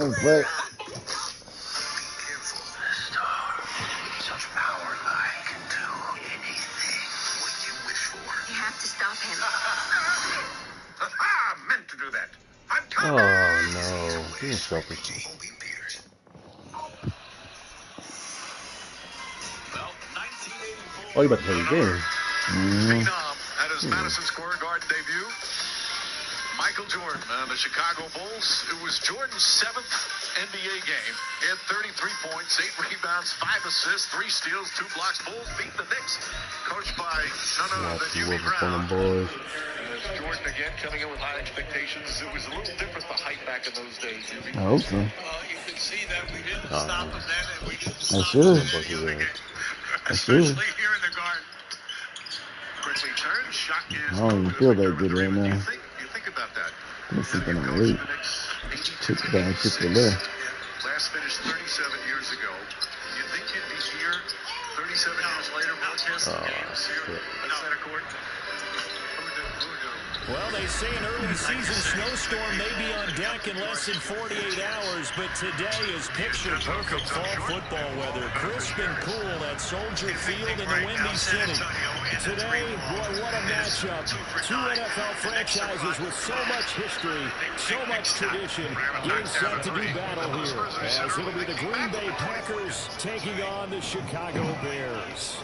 But Such power, I can do anything. What you wish for. You have to stop him. I meant to do that. I'm oh no, he's selfish. Well, Oh, you about to play the game? At his Madison Square Garden debut, Michael Jordan and the Chicago Bulls. It was Jordan's 7th NBA game. He had 33 points, 8 rebounds, 5 assists, 3 steals, 2 blocks. Bulls beat the Knicks, coached by none other than Jimmy Brown. As Jordan again coming in with high expectations. It was a little different, the hype back in those days. I hope so. You could see that we didn't stop him then, and we didn't I stop should. him. Especially here in the garden. Quickly turned, shot is I don't even feel that good right now. You think about that. I'm sleeping on the late. Took down 6 to left. Last finished 37 years ago. You think you'd be here 37 years later broadcasting games here at center court? Well, they say an early season snowstorm may be on deck in less than 48 hours, but today is picture-perfect fall football weather. Crisp and cool at Soldier Field in the Windy City. Today, boy, what a matchup. 2 NFL franchises with so much history, so much tradition, getting set to do battle here, as it'll be the Green Bay Packers taking on the Chicago Bears.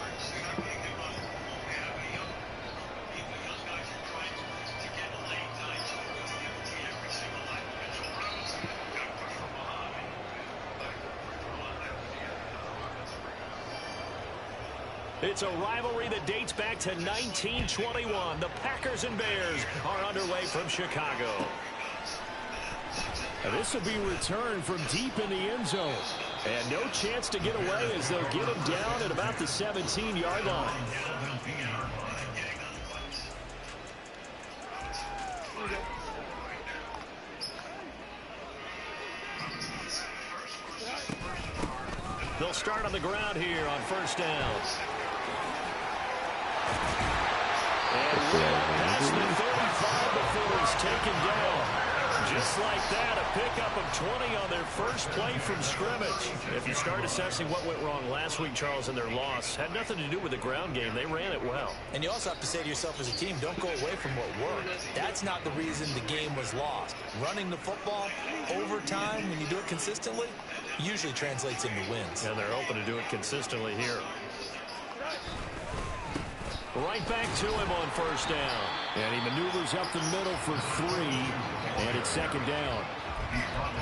It's a rivalry that dates back to 1921. The Packers and Bears are underway from Chicago. Now this will be returned from deep in the end zone. And no chance to get away as they'll get him down at about the 17-yard line. They'll start on the ground here on first down. And past the 35 before he's taken down. Just like that, a pickup of 20 on their first play from scrimmage. If you start assessing what went wrong last week, Charles, in their loss, had nothing to do with the ground game. They ran it well. And you also have to say to yourself as a team, don't go away from what worked. That's not the reason the game was lost. Running the football over time, when you do it consistently, usually translates into wins. And they're open to do it consistently here. Right back to him on first down. And he maneuvers up the middle for 3. And it's second down.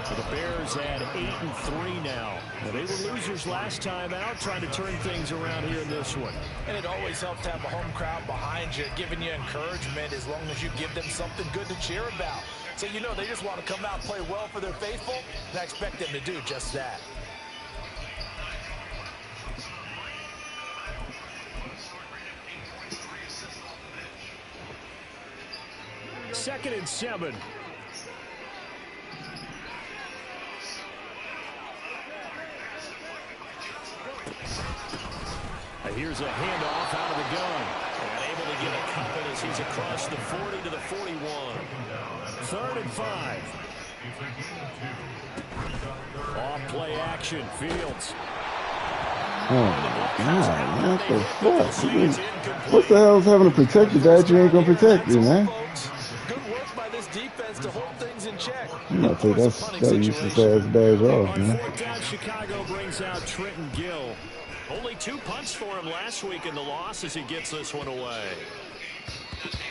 So the Bears had 8-3 now. They were losers last time out, trying to turn things around here in this one. And it always helps to have a home crowd behind you, giving you encouragement as long as you give them something good to cheer about. So you know they just want to come out and play well for their faithful, and I expect them to do just that. Second and 7. Here's a handoff out of the gun. And able to get a couple as he's across the 40 to the 41. 3rd and 5. Off play action. Fields. Oh my God, what the fuck? What the hell is having to protect the guy you ain't gonna protect you, man? Good work by this defense to hold things in check. I'm gonna take that useless ass badge off, man. On 4th down, Chicago brings out Trenton Gill. Only 2 punts for him last week in the loss as he gets this one away.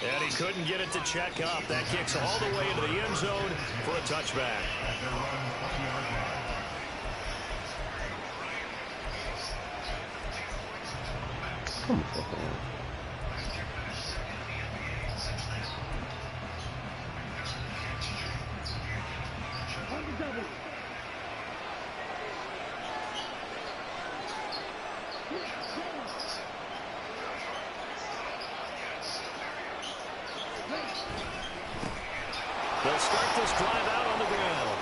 And he couldn't get it to check up. That kicks all the way into the end zone for a touchback. Come on. They'll start this drive out on the ground.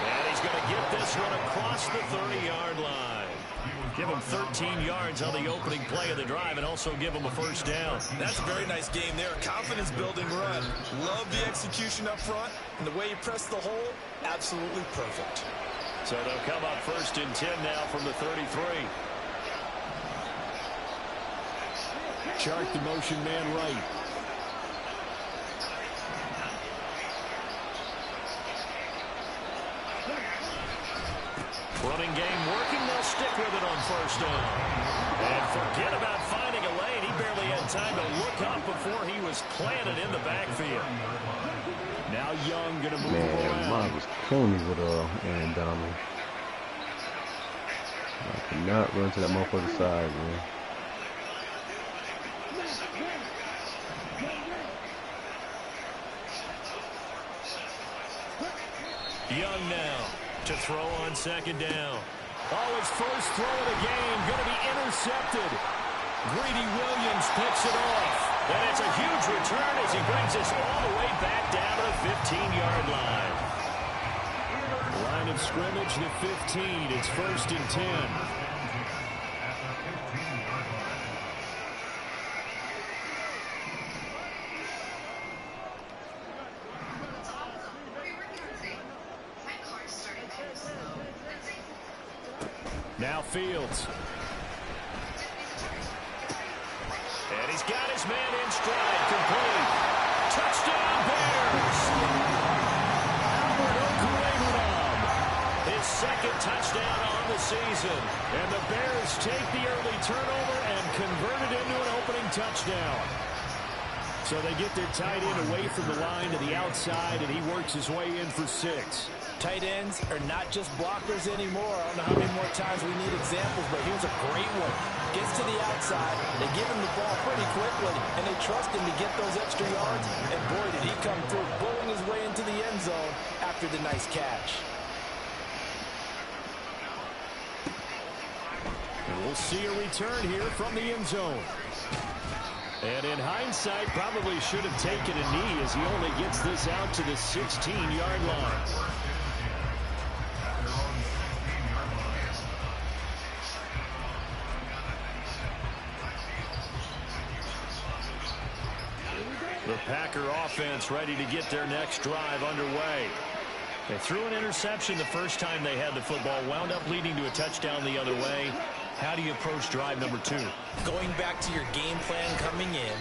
And he's going to get this one across the 30-yard line. Give them 13 yards on the opening play of the drive and also give them a first down. That's a very nice game there. Confidence-building run. Love the execution up front. And the way you press the hole, absolutely perfect. So they'll come up 1st and 10 now from the 33. Chart the motion man right. Running game working. They'll stick with it on 1st down. And forget about finding a lane. He barely had time to look up before he was planted in the backfield. Now Young going to move around. Mine was killing me with Aaron Donald. I could not run to that motherfucker's side, man. Young now to throw on 2nd down. Oh, his first throw of the game going to be intercepted. Greedy Williams picks it off. And it's a huge return as he brings us all the way back down to the 15-yard line. Line of scrimmage, the 15. It's 1st and 10. Now Fields. And he's got his man in stride, complete. Touchdown Bears! Albert Okwuegbunam, his 2nd touchdown on the season. And the Bears take the early turnover and convert it into an opening touchdown. So they get their tight end away from the line to the outside, and he works his way in for 6. Tight ends are not just blockers anymore. I don't know how many more times we need examples, but here's a great one. Gets to the outside, they give him the ball pretty quickly, and they trust him to get those extra yards. And boy, did he come through, bowling his way into the end zone after the nice catch. And we'll see a return here from the end zone. And in hindsight, probably should have taken a knee as he only gets this out to the 16-yard line. The Packer offense ready to get their next drive underway. They threw an interception the first time they had the football, wound up leading to a touchdown the other way. How do you approach drive number 2? Going back to your game plan coming in,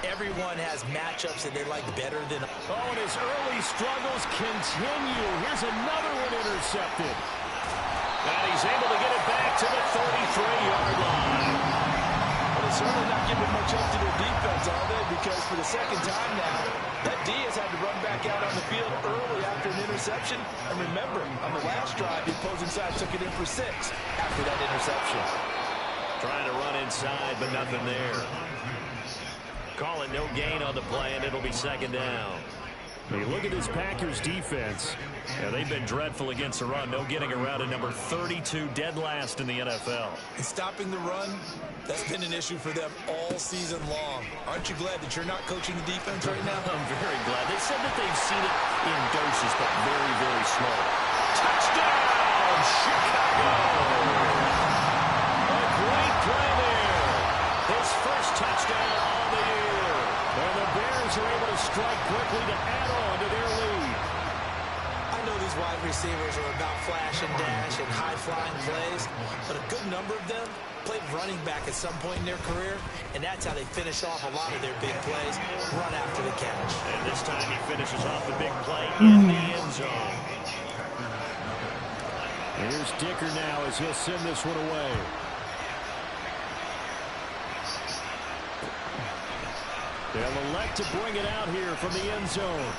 everyone has matchups that they like better than... Oh, and his early struggles continue. Here's another one intercepted. And he's able to get it back to the 33-yard line. But it's certainly not giving much up to their defense, are they? Because for the 2nd time now, that D has had to run back out on the field early after an interception. And remember, on the last drive, the opposing side took it in for 6 after that interception. Trying to run inside, but nothing there. Call it no gain on the play, and it'll be 2nd down. Hey, look at this Packers defense. Yeah, they've been dreadful against the run. No getting around at number 32, dead last in the NFL. And stopping the run, that's been an issue for them all season long. Aren't you glad that you're not coaching the defense right now? I'm very glad. They said that they've seen it in doses, but very, very small. Touchdown, Chicago! A great play there. His first touchdown on the year. And the Bears are able to strike quickly to add on to their lead. I know these wide receivers are about flash and dash and high-flying plays, but a good number of them played running back at some point in their career, and that's how they finish off a lot of their big plays, run after the catch. And this time he finishes off the big play in the end zone. Here's Dicker now as he'll send this one away. They'll elect to bring it out here from the end zone.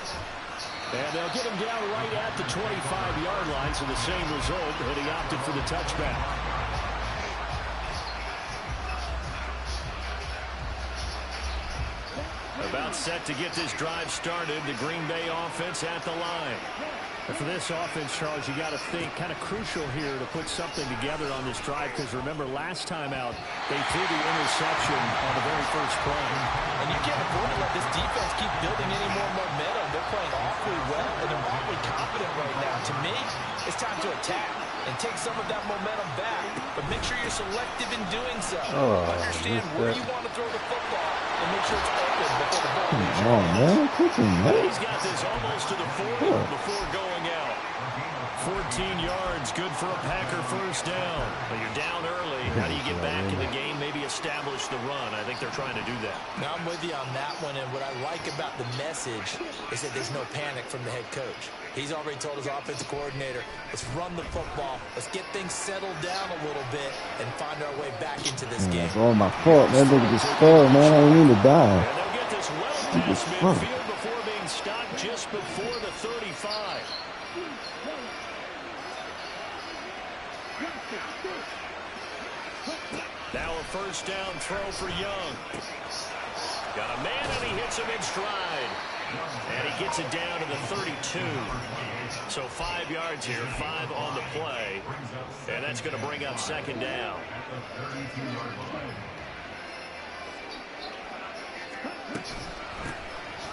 And they'll get him down right at the 25-yard line, so the same result, but he opted for the touchback. About set to get this drive started, the Green Bay offense at the line. And for this offense, Charles, you got to think kind of crucial here to put something together on this drive, because remember last time out, they threw the interception on the very first play. And you can't afford to let this defense keep building any more momentum. They're playing awfully well, and they're awfully confident right now. To me, it's time to attack. and take some of that momentum back, but make sure you're selective in doing so. Understand where you want to throw the football and make sure it's open before the ball leaves your hand. He's got this almost to the 40 before going out. 14 yards, good for a Packer first down. But you're down early. How do you get back in the game, maybe establish the run? I think they're trying to do that. Now, I'm with you on that one, and what I like about the message is that there's no panic from the head coach. He's already told his offensive coordinator, let's run the football, let's get things settled down a little bit, and find our way back into this game. It's all my fault, man. Look at this fell, man. I don't mean to die. And they'll get this well past midfield before being stopped just before the 35. Now a first down throw for Young. Got a man and he hits him in stride. And he gets it down to the 32. So 5 yards here, 5 on the play. And that's going to bring up second down.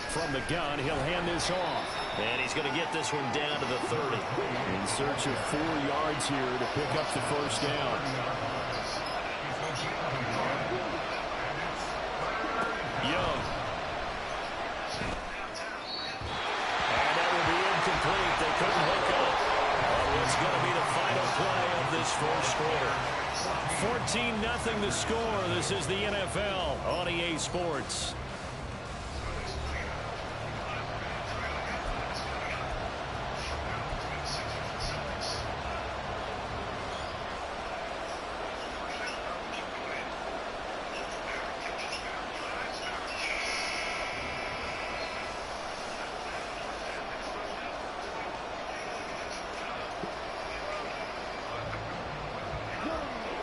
From the gun, he'll hand this off. And he's going to get this one down to the 30. In search of 4 yards here to pick up the first down. Young. And that will be incomplete. They couldn't hook up. What's going to be the final play of this first quarter? 14-0 the score. This is the NFL on EA Sports.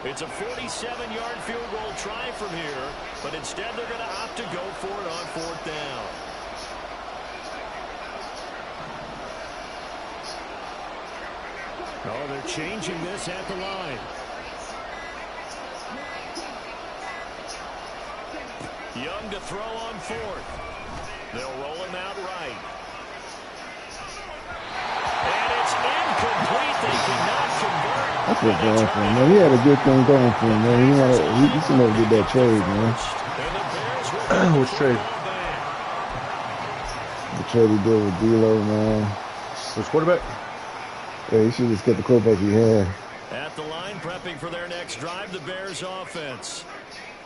It's a 47-yard field goal try from here, but instead they're going to opt to go for it on fourth down. Oh, they're changing this at the line. Young to throw on fourth. They'll roll him out right. And it's incomplete. They cannot convert. That's what's going for him, man. He had a good thing going for him, man. He should never get that trade, man. Which trade? The trade he did with D'Lo, man. Which quarterback? Yeah, he should just get the quarterback he had. At the line, prepping for their next drive, the Bears offense.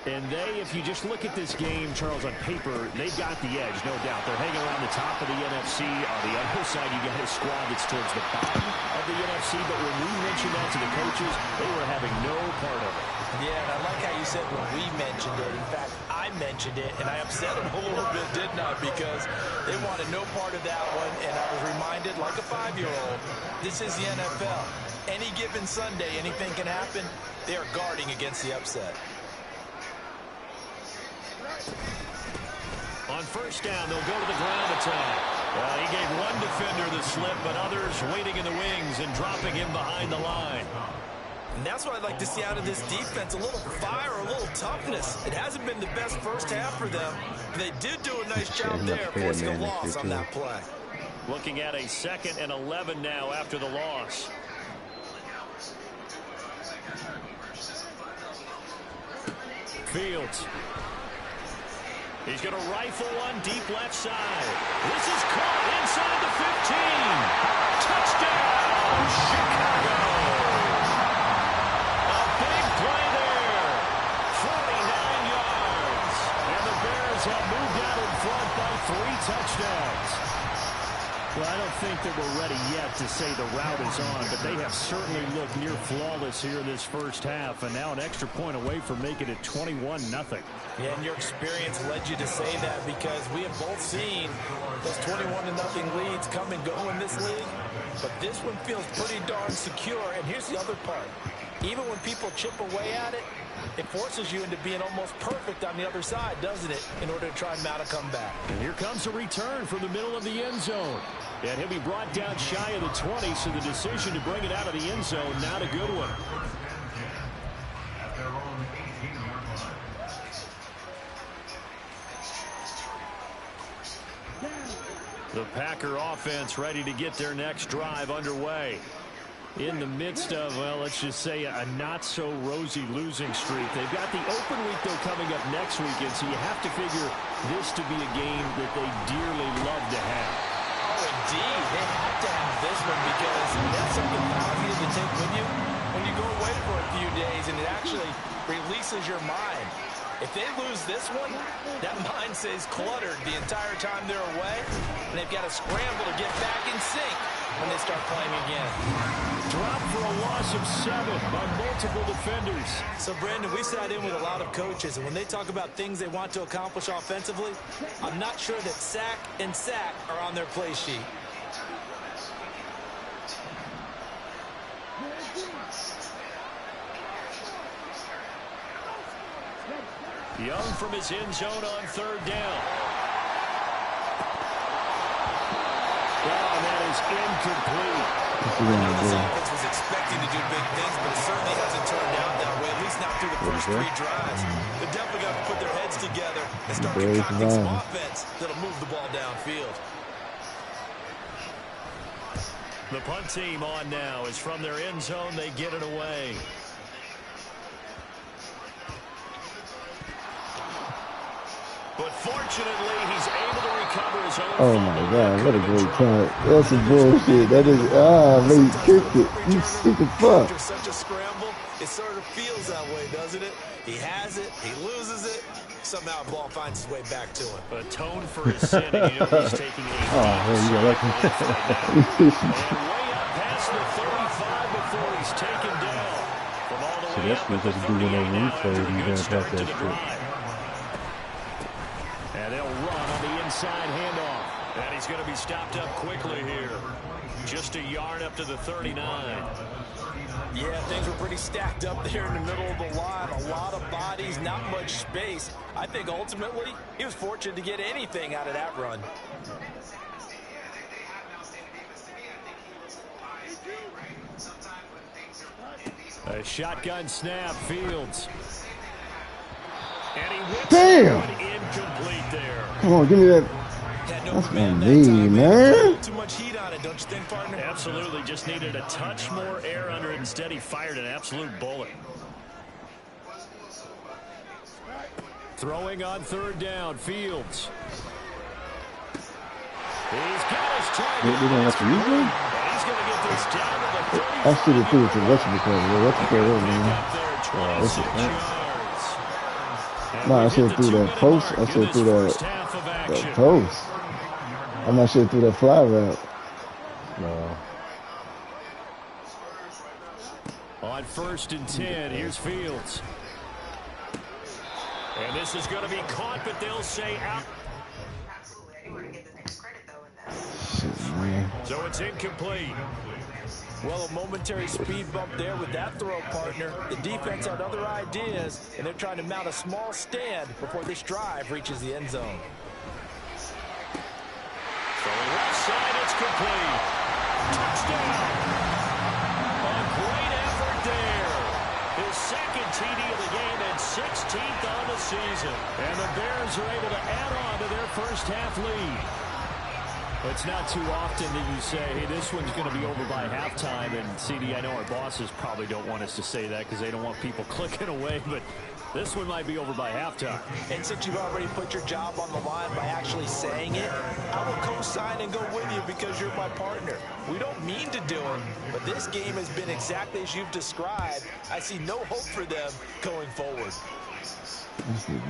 And they, if you just look at this game, Charles, on paper, they've got the edge, no doubt. They're hanging around the top of the NFC. On the other side, you got a squad that's towards the bottom of the NFC. But when we mentioned that to the coaches, they were having no part of it. Yeah, and I like how you said when we mentioned it. In fact, I mentioned it, and I upset them a little bit, didn't I? Because they wanted no part of that one, and I was reminded, like a 5-year-old, this is the NFL. Any given Sunday, anything can happen. They are guarding against the upset. On first down, they'll go to the ground attack. He gave one defender the slip, but others waiting in the wings and dropping him behind the line. And that's what I'd like to see out of this defense, a little fire, a little toughness. It hasn't been the best first half for them. They did do a nice job there, forcing a loss on that play. Looking at a 2nd and 11 now after the loss. Fields. He's going to rifle one deep left side. This is caught inside the 15. Touchdown, Chicago. A big play there. 49 yards. And the Bears have moved out in front by 3 touchdowns. Well, I don't think that we're ready yet to say the route is on, but they have certainly looked near flawless here in this first half, and now an extra point away from making it 21-0. Yeah, and your experience led you to say that because we have both seen those 21-0 leads come and go in this league, but this one feels pretty darn secure. And here's the other part. Even when people chip away at it, it forces you into being almost perfect on the other side, doesn't it, in order to try and mount a comeback. And here comes a return from the middle of the end zone. And he'll be brought down shy of the 20, so the decision to bring it out of the end zone, not a good one. The Packer offense ready to get their next drive underway. in the midst of, well, let's just say a not-so-rosy losing streak. They've got the open week, though, coming up next weekend, so you have to figure this to be a game that they dearly love to have. Oh, indeed. They have to have this one because that's something positive to take with you when you go away for a few days, and it actually releases your mind. If they lose this one, that mind stays cluttered the entire time they're away, and they've got to scramble to get back in sync when they start playing again. Drop for a loss of 7 by multiple defenders. So, Brandon, we sat in with a lot of coaches, and when they talk about things they want to accomplish offensively, I'm not sure that sack and sack are on their play sheet. Young from his end zone on 3rd down. Oh, that is incomplete. This offense was expecting to do big things, but it certainly hasn't turned out that way, at least not through the first 3 drives. They're definitely got to put their heads together and start concocting some offense that'll move the ball downfield. The punt team on now is from their end zone. They get it away. But fortunately, he's able to recover his own. Oh my God, what a great punt. That's some bullshit. That is, man, he kicked it. You stupid fuck. After such a scramble, it sort of feels that way, doesn't it? He has it, he loses it, somehow the ball finds its way back to him. Atone for his sin, and you know he's taking a you got lucky. and way up past the 35 before he's taken down. From all the way up at the 38 now after a good start to the drive. And they'll run on the inside handoff. And he's going to be stopped up quickly here. Just a yard up to the 39. Yeah, things were pretty stacked up there in the middle of the line. A lot of bodies, not much space. I think ultimately he was fortunate to get anything out of that run. A shotgun snap, Fields. And he whips incomplete there. Come on, give me that. That's my knee, man. Too much heat on it, don't you think, partner? Absolutely, just needed a touch more air under it. Instead, he fired an absolute bullet. Throwing on 3rd down, Fields. He's got his target. We're going to have to use them? He's going to get this down to the 35. I should have threw it to the rest of the play. What's the play there, man? That's it. No, I should have threw that post. I should have threw that post. I'm not sure through that fly route. No. On 1st and 10, here's Fields. And this is going to be caught, but they'll say out. Shit, man. So it's incomplete. Well, a momentary speed bump there with that throw, partner. The defense had other ideas, and they're trying to mount a small stand before this drive reaches the end zone. So left side, it's complete. Touchdown. A great effort there. His 2nd TD of the game and 16th on the season. And the Bears are able to add on to their first half lead. It's not too often that you say, hey, this one's going to be over by halftime. And, CD, I know our bosses probably don't want us to say that because they don't want people clicking away, but this one might be over by halftime. And since you've already put your job on the line by actually saying it, I will co-sign and go with you because you're my partner. We don't mean to do it, but this game has been exactly as you've described. I see no hope for them going forward. Let's get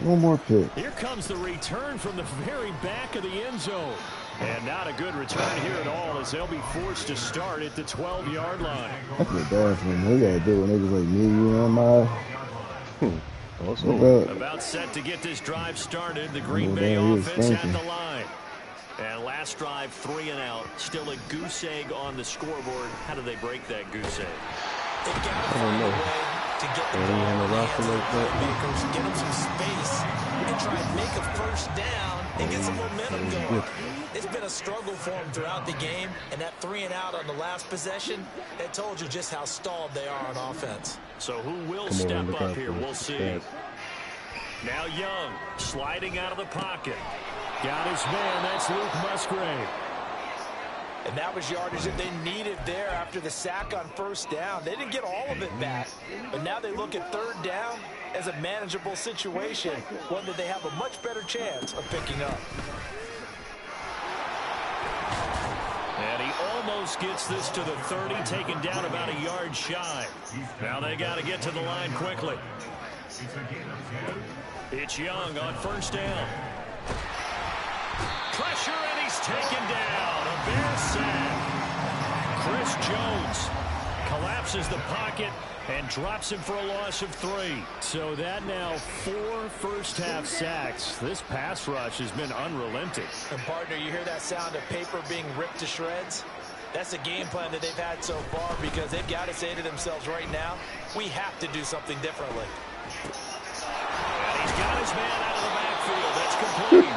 one more pick. Here comes the return from the very back of the end zone. And not a good return here at all as they'll be forced to start at the 12-yard line. I feel bad for them. They got to do it when they just like me, you know, About set to get this drive started. The Green Bay offense at the line. And last drive, 3 and out. Still a goose egg on the scoreboard. How do they break that goose egg? They got to find a way to get the ball in the hands of the playmakers, get them some space, and try and make a first down and get some momentum going. It's been a struggle for them throughout the game, and that 3 and out on the last possession, it told you just how stalled they are on offense. So who will step up here? We'll see. Now Young sliding out of the pocket. Got his man. That's Luke Musgrave. And that was yardage that they needed there after the sack on first down. They didn't get all of it back, but now they look at third down as a manageable situation, one that they have a much better chance of picking up. And he almost gets this to the 30, taken down about a yard shy. Now they got to get to the line quickly. It's Young on first down. Pressure, and he's taken down. A Bear sack. Chris Jones collapses the pocket and drops him for a loss of 3. So that now 4 first-half sacks. This pass rush has been unrelenting. And, partner, you hear that sound of paper being ripped to shreds? That's the game plan that they've had so far, because they've got to say to themselves right now, we have to do something differently. And he's got his man out of the backfield. That's complete.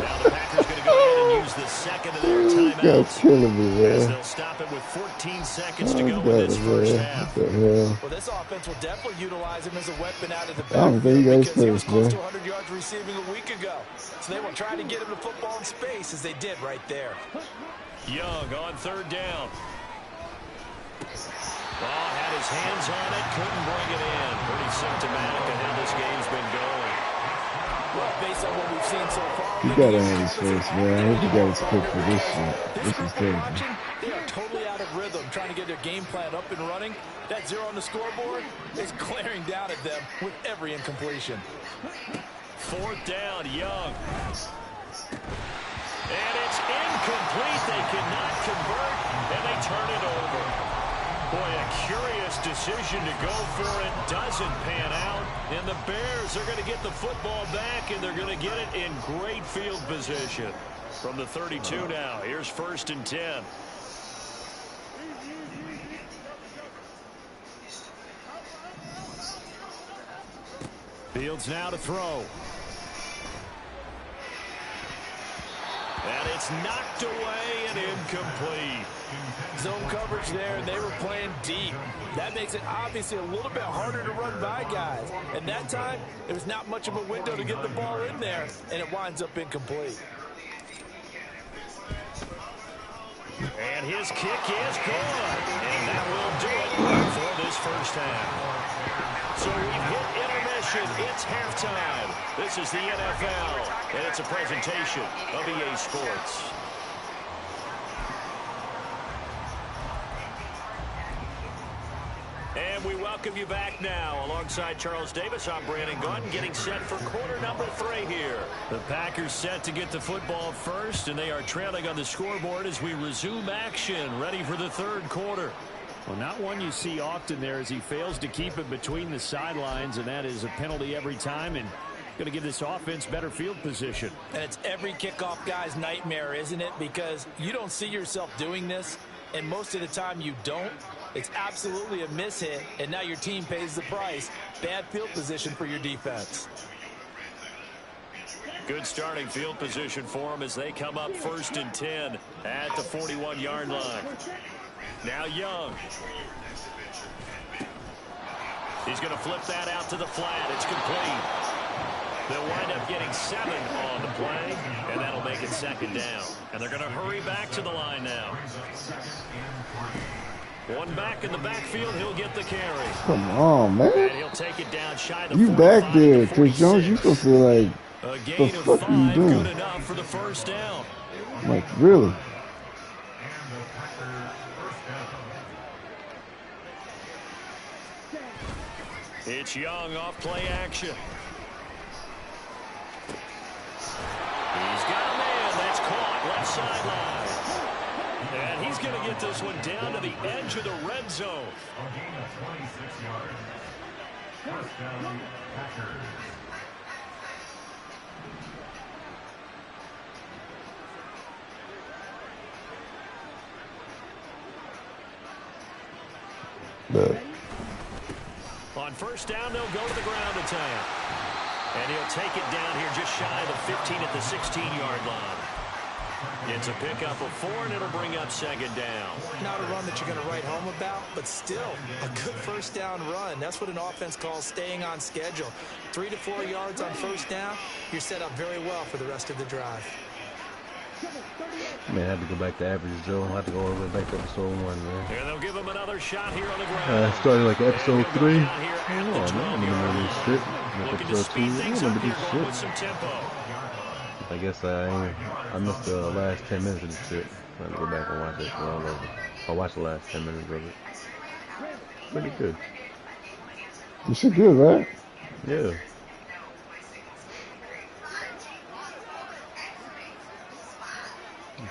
Now the Packers going to go ahead and use the second of their timeouts. That's killing me, As man. they'll stop it with 14 seconds to go in this first half. What the hell? Well, this offense will definitely utilize him as a weapon out of the I don't think he backfield got his because he was first, close man. to 100 yards receiving a week ago. So they will try to get him the football in space, as they did right there. Young on third down. Ball had his hands on it, couldn't bring it in. Pretty symptomatic of how this game's been going. Well, based on what we've seen so far, He got to have his first, man. I hope he got his pick for this shit. This is crazy. They are totally out of rhythm, trying to get their game plan up and running. That 0 on the scoreboard is glaring down at them with every incompletion. Fourth down, Young. And it's incomplete. They cannot convert, and they turn it over. Boy, a curious decision to go for it. Doesn't pan out. And the Bears are going to get the football back, and they're going to get it in great field position. From the 32 now, here's 1st and 10. Fields now to throw. And it's knocked away and incomplete. Zone coverage there, and they were playing deep. That makes it obviously a little bit harder to run by guys. And that time, there was not much of a window to get the ball in there, and it winds up incomplete. And his kick is good. And that will do it for this first half. So we've hit intermission. It's halftime. This is the NFL, and it's a presentation of EA Sports. And we welcome you back now. Alongside Charles Davis, I'm Brandon Gunn, getting set for quarter number 3 here. The Packers set to get the football first, and they are trailing on the scoreboard as we resume action, ready for the third quarter. Well, not one you see often there, as he fails to keep it between the sidelines, and that is a penalty every time, and going to give this offense better field position. And it's every kickoff guy's nightmare, isn't it? Because you don't see yourself doing this, and most of the time you don't. It's absolutely a mishit, and now your team pays the price. Bad field position for your defense. Good starting field position for them as they come up 1st and 10 at the 41-yard line. Now Young. He's going to flip that out to the flat. It's complete. They'll wind up getting 7 on the play, and that'll make it 2nd down. And they're going to hurry back to the line now. One back in the backfield, he'll get the carry. Come on, man. And he'll take it down shy of the You 45 back there, to Chris Jones. You 46. supposed to like, A the gain of fuck are you 5, doing? good enough for the first down. Like, really? It's Young off play action. He's got a man that's caught left sideline. And he's going to get this one down to the edge of the red zone. A gain of 26 yards. First down, Packers. Look. On first down, they'll go to the ground attack. And he'll take it down here just shy of the 15 at the 16-yard line. It's a pickup of 4, and it'll bring up 2nd down. Not a run that you're going to write home about, but still a good first down run. That's what an offense calls staying on schedule. 3 to 4 yards on first down, you're set up very well for the rest of the drive. Man, I had to go back to average Joe. I had to go all the way back to episode 1, man. Here they'll give him another shot here on the ground. Started like episode 3. Here Oh, at the man, I 12 don't remember this shit. Like Looking to episode 2. speed I things don't up remember here, this going with shit. some tempo. I guess I missed the last 10 minutes of this shit. I have to go back and watch it all over. I'll watch the last 10 minutes of it. Pretty good. This shit good, right? Yeah.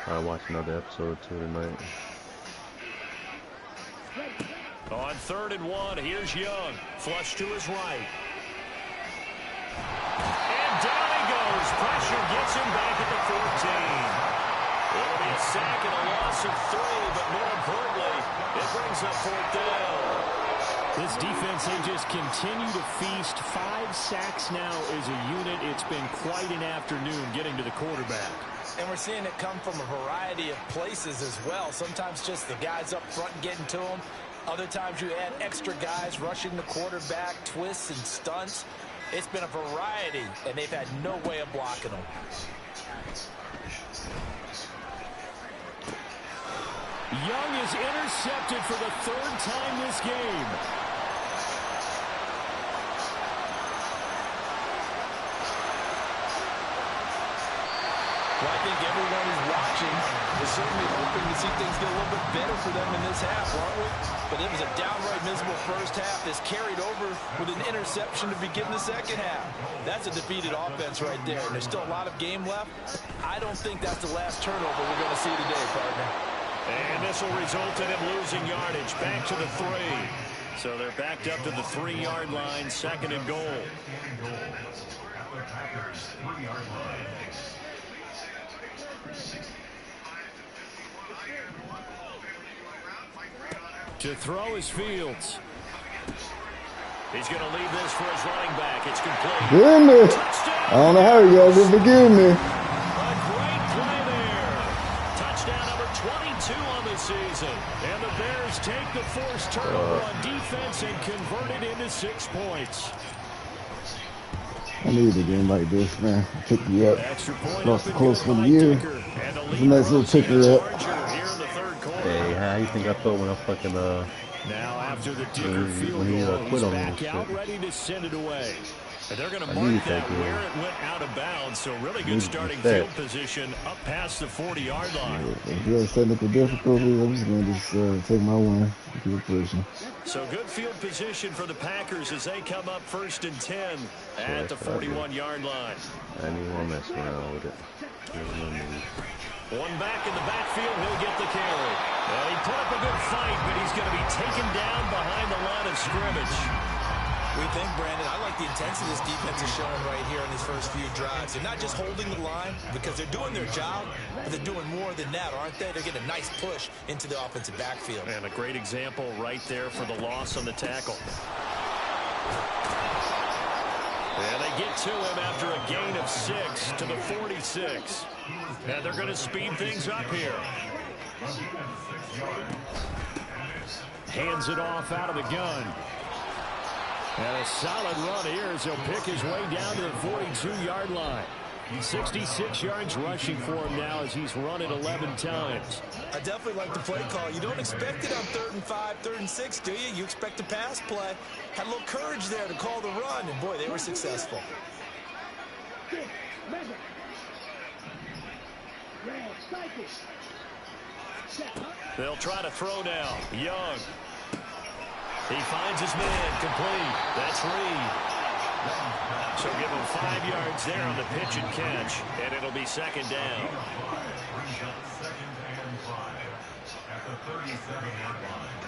I'll watch another episode or 2 tonight. On 3rd and 1, here's Young. Flush to his right. And down he goes. Pressure gets him back at the 14. It'll be a sack and a loss of 3, but more importantly, it brings up 4th down. This defense, they just continue to feast. 5 sacks now as a unit. It's been quite an afternoon getting to the quarterback. And we're seeing it come from a variety of places as well. Sometimes just the guys up front getting to them. Other times you add extra guys rushing the quarterback, twists and stunts. It's been a variety, and they've had no way of blocking them. Young is intercepted for the 3rd time this game. Well, I think everyone who's watching is certainly hoping to see things get a little bit better for them in this half, aren't we? But it was a downright miserable first half that's carried over with an interception to begin the second half. That's a defeated offense right there, and there's still a lot of game left. I don't think that's the last turnover we're going to see today, partner. And this will result in him losing yardage back to the 3. So they're backed up to the 3-yard line, 2nd and goal. To throw is Fields. He's going to leave this for his running back. It's complete. Forgive me. I don't know how you guys did forgive me. A great play there. Touchdown number 22 on the season. And the Bears take the forced turnover on defense and convert it into 6 points. I needed a game like this, man. Pick me up. Extra point Lost up the close and for the good year. by Tucker. And the It's a lead nice little grows even picker up. larger here in the 3rd quarter. Hey, how you think I felt when I fucking, Now after the Dicker field when he, goal, quit he's on me back and out shit. ready to send it away. And they're going to I mark needed that that goal. where it went out of bounds. So really good Needed starting that. field position up past the 40-yard line. If you have technical difficulties, I'm just going to take my win and keep pushing. So good field position for the Packers as they come up 1st and 10 at the 41-yard line. I didn't even want to mess around with it. One back in the backfield, he'll get the carry. And he put up a good fight, but he's going to be taken down behind the line of scrimmage. We think, Brandon, I like the intensity this defense is showing right here in these first few drives. They're not just holding the line because they're doing their job, but they're doing more than that, aren't they? They're getting a nice push into the offensive backfield. And a great example right there for the loss on the tackle. And they get to him after a gain of 6 to the 46. And they're going to speed things up here. Hands it off out of the gun. And a solid run here as he'll pick his way down to the 42-yard line. 66 yards rushing for him now as he's run it 11 times. I definitely like the play call. You don't expect it on 3rd and 5, 3rd and 6, do you? You expect a pass play. Had a little courage there to call the run, and boy, they were successful. They'll try to throw now. Young. He finds his man complete. That's Reed. So give him 5 yards there on the pitch and catch, and it'll be 2nd down. At the 37-yard line.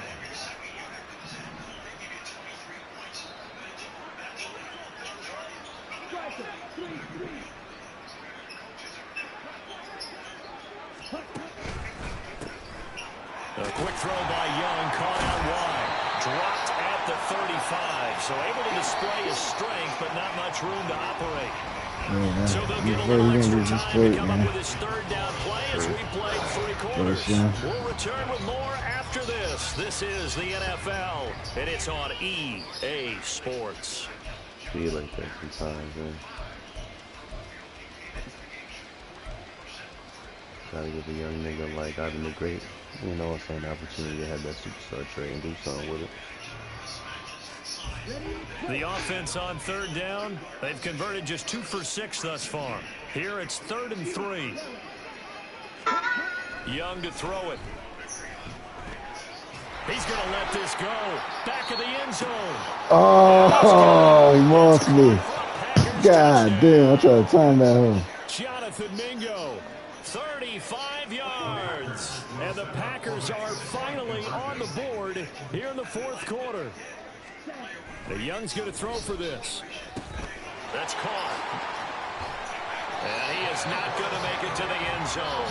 A quick throw by Young, caught out wide. Dropped at the 35. So able to display his strength, but not much room to operate. Yeah, So they'll get a man. little You're extra going to time straight, to come up man. with his 3rd down play as we played 3 quarters. Yeah. We'll return with more after this. This is the NFL, and it's on EA Sports. Feel like that sometimes, man. Try to give a young nigga like Ivan the Great, you know, an opportunity to have that superstar trade and do something with it. The offense on third down. They've converted just 2 for 6 thus far. Here it's 3rd and 3. Young to throw it. He's going to let this go. Back of the end zone. Oh, he lost me. God damn, I tried to time that home. Jonathan Mingo, 35 yards. And the Packers are finally on the board here in the 4th quarter. The Young's going to throw for this. That's caught. And he is not going to make it to the end zone.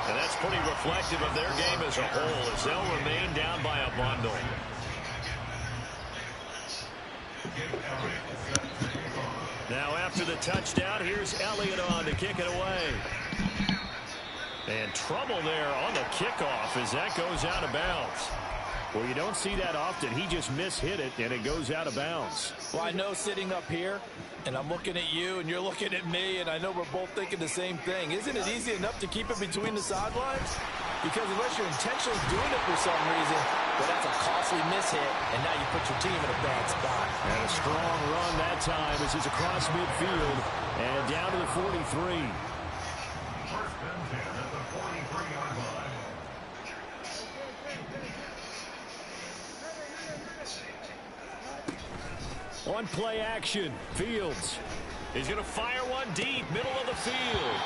And that's pretty reflective of their game as a whole, as they'll remain down by a bundle. Now after the touchdown, here's Elliott on to kick it away. And trouble there on the kickoff as that goes out of bounds. Well, you don't see that often. He just mishit it, and it goes out of bounds. Well, I know sitting up here, and I'm looking at you, and you're looking at me, and I know we're both thinking the same thing. Isn't it easy enough to keep it between the sidelines? Because unless you're intentionally doing it for some reason, well, that's a costly mishit, and now you put your team in a bad spot. And a strong run that time as it's across midfield and down to the 43. On play action, Fields. He's going to fire one deep, middle of the field.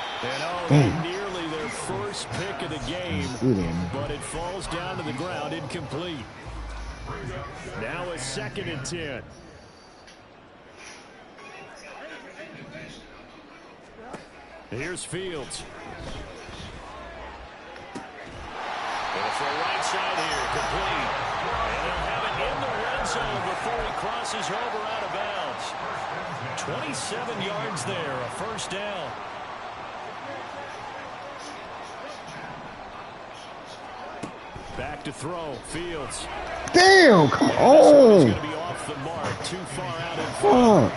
And nearly their first pick of the game, but it falls down to the ground incomplete. Now a 2nd and 10. Here's Fields. For right side here, complete. And they'll have it in the red zone before he crosses over out of bounds. 27 yards there, a first down. Back to throw, Fields. Damn, come He's on. going to be off the mark, too far out in front.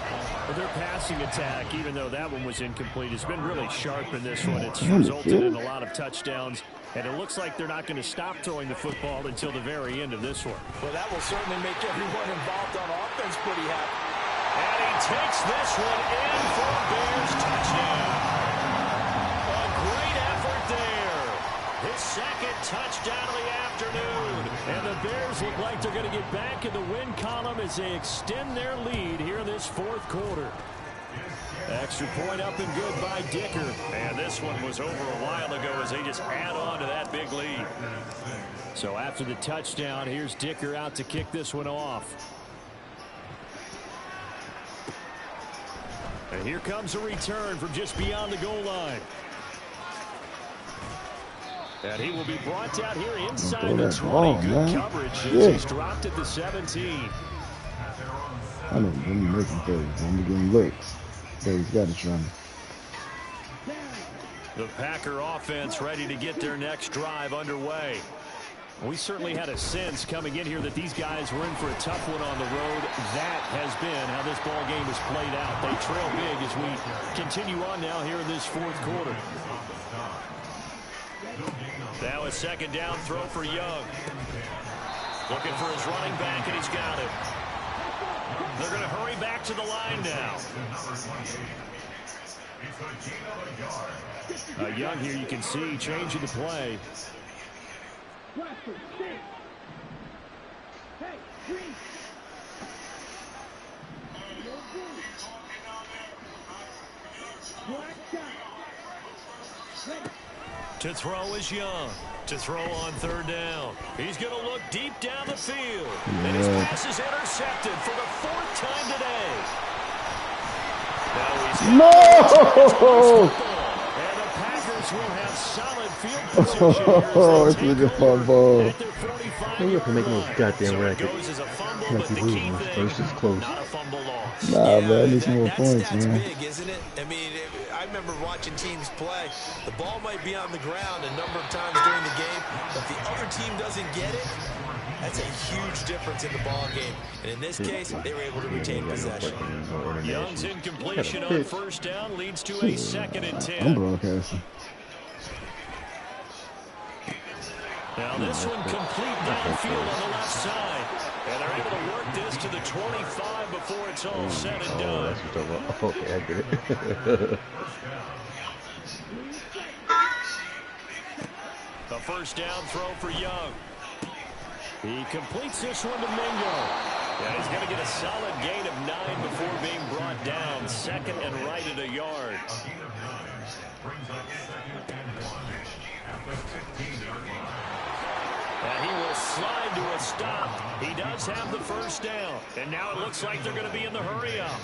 But their passing attack, even though that one was incomplete, has been really sharp in this one. It's resulted in a lot of touchdowns. And it looks like they're not going to stop throwing the football until the very end of this one. Well, that will certainly make everyone involved on offense pretty happy. And he takes this one in for a Bears touchdown. A great effort there. His 2nd touchdown of the afternoon. And the Bears look like they're going to get back in the win column as they extend their lead here in this 4th quarter. Extra point up and good by Dicker. And this one was over a while ago as they just add on to that big lead. So after the touchdown, here's Dicker out to kick this one off. And here comes a return from just beyond the goal line. And he will be brought out here inside the 20. Good coverage as he's dropped at the 17. I know I'm making plays. I'm getting looks. So he's got it running. The Packer offense ready to get their next drive underway. We certainly had a sense coming in here that these guys were in for a tough one on the road. That has been how this ball game has played out. They trail big as we continue on now here in this 4th quarter. Now a 2nd down throw for Young. Looking for his running back, and he's got it. They're going to hurry back to the line now. Young here, you can see, changing the play. To throw is Young. To throw on 3rd down. He's going to look deep down the field. And his pass is intercepted for the 4th time today. No! And the Packers will have solid field position. Oh, it's a good fun ball. You have to make no goddamn racket. Like you losing this first is close. Not a fumble loss. Nah, man, I need some more points, That's man. big, isn't it? I mean, I remember watching teams play. The ball might be on the ground a number of times during the game, but the other team doesn't get it. That's a huge difference in the ball game. And in this case, they were able to retain possession. Young's incompletion on 1st down leads to a 2nd and 10. I'm broadcasting. Now this one complete downfield on the left side. And they're able to work this to the 25 before it's all said and done. That's what you're talking about. Okay, I get it. A first down throw for Young. He completes this one to Mingo. And he's going to get a solid gain of 9 before being brought down. Second and right at a yard. And he will slide to a stop. He does have the first down. And now it looks like they're going to be in the hurry-up.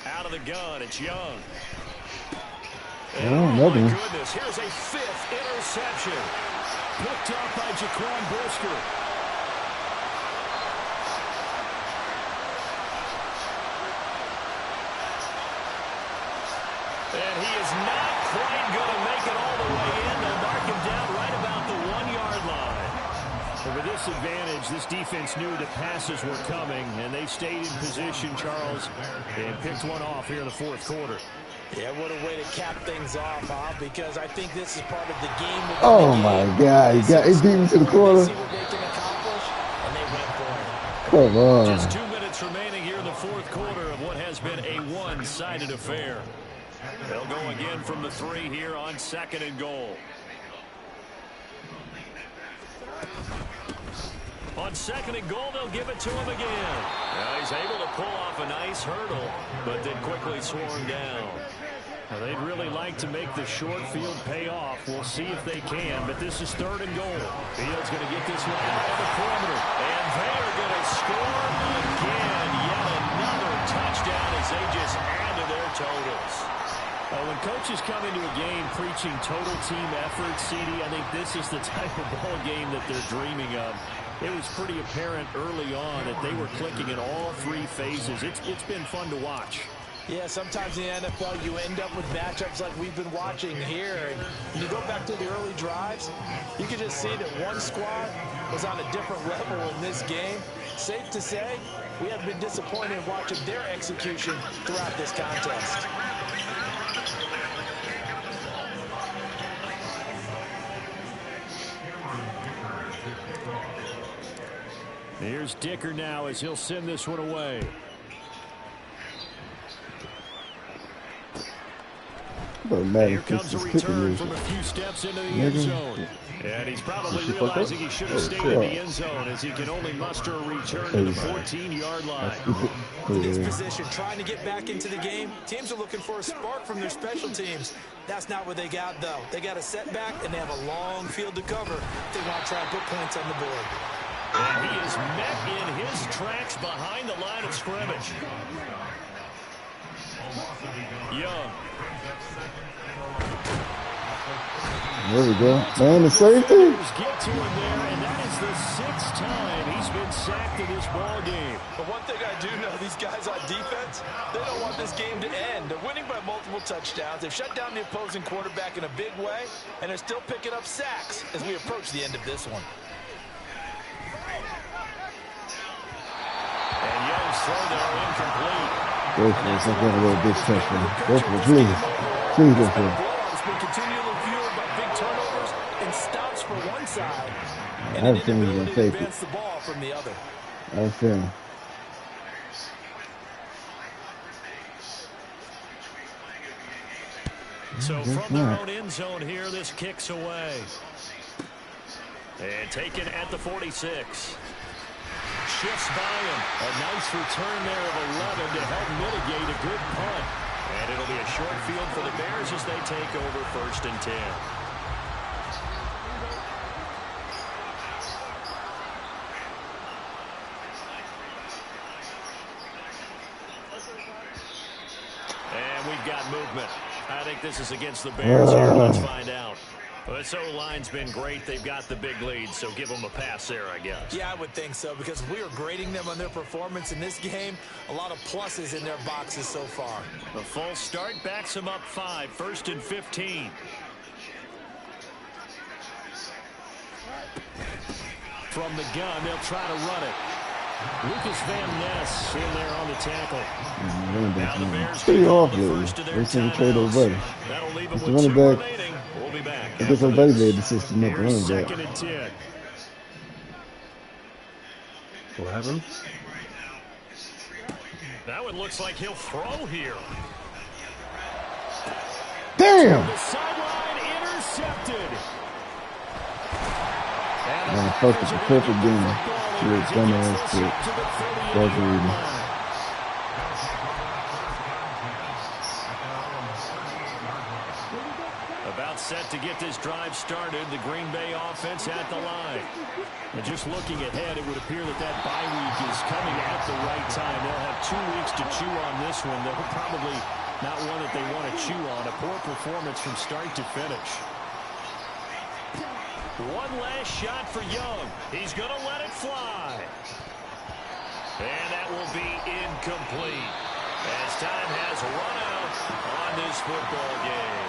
Out of the gun, it's Young. And oh my goodness, here's a 5th interception. Picked up by Jaquan Brisker. And he is not quite going to make it all the way in. They'll mark him down right about the 1-yard line. And with this advantage, this defense knew that passes were coming, and they stayed in position, Charles, and picked one off here in the 4th quarter. Yeah, what a way to cap things off, huh? Because I think this is part of the game. Oh, my God. He beat me to the corner. See what they can accomplish, and they went for it. Come on. Just 2 minutes remaining here in the 4th quarter of what has been a one-sided affair. They'll go again from the 3 here on 2nd and goal. On 2nd and goal, they'll give it to him again. Now he's able to pull off a nice hurdle, but then quickly swarm down. Now they'd really like to make the short field pay off. We'll see if they can, but this is 3rd and goal. Fields going to get this one out of the perimeter, and they are going to score again. Yet another touchdown as they just add to their totals. When coaches come into a game preaching total team effort, CD, I think this is the type of ball game that they're dreaming of. It was pretty apparent early on that they were clicking in all 3 phases. It's been fun to watch. Yeah, sometimes in the NFL you end up with matchups like we've been watching here. And when you go back to the early drives, you can just see that one squad was on a different level in this game. Safe to say, we have been disappointed watching their execution throughout this contest. Here's Dicker now as he'll send this one away. Here comes a return from a few steps into the end zone. And he's probably realizing he should have stayed in the end zone as he can only muster a return to the 14-yard line. In this position, trying to get back into the game, teams are looking for a spark from their special teams. That's not what they got, though. They got a setback, and they have a long field to cover if they want to try and put points on the board. And he is met in his tracks behind the line of scrimmage. Young. There we go. Man, the safety. Get to him there, and that is the 6th time he's been sacked in this ball game. But one thing I do know, these guys on defense, they don't want this game to end. They're winning by multiple touchdowns. They've shut down the opposing quarterback in a big way, and they're still picking up sacks as we approach the end of this one. And Young's throw there incomplete. Go for it. I'm going to go big touchdown. Go for it, please. Please go for it. It's been continually fueled by big turnovers and stops for one side, and I an was feeling he was inability going to to take advance it. the ball from the other. I was feeling. So from their own end zone here, this kicks away. And taken at the 46. Shifts by him. A nice return there of 11 to help mitigate a good punt. And it'll be a short field for the Bears as they take over 1st and 10. And we've got movement. I think this is against the Bears here. Let's find out. Well, this O-line's been great. They've got the big lead, so give them a pass there, I guess. Yeah, I would think so, because we are grading them on their performance in this game. A lot of pluses in their boxes so far. The full start backs them up 5, 1st and 15. From the gun, they'll try to run it. Lucas Van Ness in there on the tackle. Pretty off lately. They seem to trade over. That'll leave them It's with the 2 running back. remaining. We'll be back. I guess our buddy made the system up running back. 2nd and 10. What happened? Now it looks like he'll throw here. Damn! The sideline intercepted. Man, perfect game. Shit, dumbass shit. That's reading. About set to get this drive started, the Green Bay offense at the line. And just looking ahead, it would appear that that bye week is coming at the right time. They'll have 2 weeks to chew on this one. They'll probably not one that they want to chew on. A poor performance from start to finish. One last shot for Young. He's going to let it fly. And that will be incomplete as time has run out on this football game.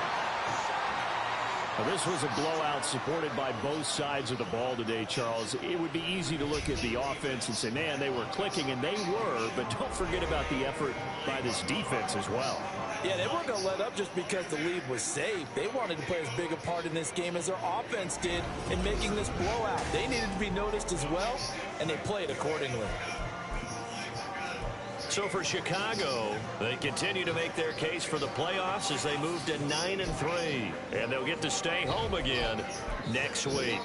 Well, this was a blowout supported by both sides of the ball today, Charles. It would be easy to look at the offense and say, man, they were clicking, and they were, but don't forget about the effort by this defense as well. Yeah, they weren't going to let up just because the lead was saved. They wanted to play as big a part in this game as their offense did in making this blowout. They needed to be noticed as well, and they played accordingly. So for Chicago, they continue to make their case for the playoffs as they move to 9-3. And they'll get to stay home again next week.